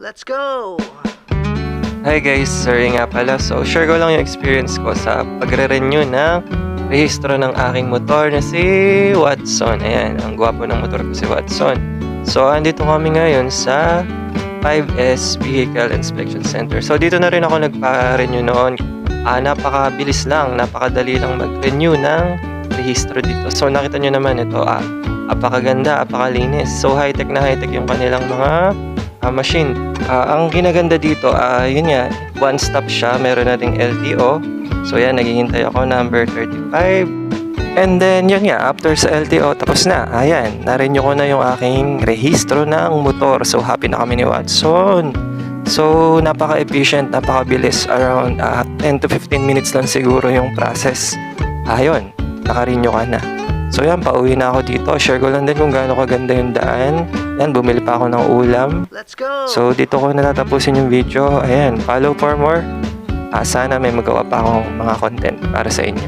Let's go! Hi guys, sorry nga pala. So, share ko lang yung experience ko sa pagre-renew ng rehistro ng aking motor na si Watson. Ayan, ang gwapo ng motor ko si Watson. So, andito kami ngayon sa 5S Vehicle Inspection Center. So, dito na rin ako nagpa-renew noon. Napakabilis lang, napakadali lang mag-renew ng rehistro dito. So, nakita nyo naman ito, apakaganda, apakalinis. So, high-tech na high-tech yung kanilang mga machine. Ang ginaganda dito, yun nga, one-stop siya. Meron na ding LTO. So, yan, naghihintay ako number 35. And then, yun nga, after sa LTO, tapos na. Ayan, na-renew ko na yung aking rehistro ng motor. So, happy na kami ni Watson. So, napaka-efficient, napaka-bilis. Around 10 to 15 minutes lang siguro yung process. Ayun, naka-renew ka na. So yan, pauwi na ako dito. Share ko lang din kung gaano kaganda yung daan. Yan, bumili pa ako ng ulam. Let's go! So dito ko natatapusin yung video. Ayan, follow for more. Sana may magawa pa akong mga content para sa inyo.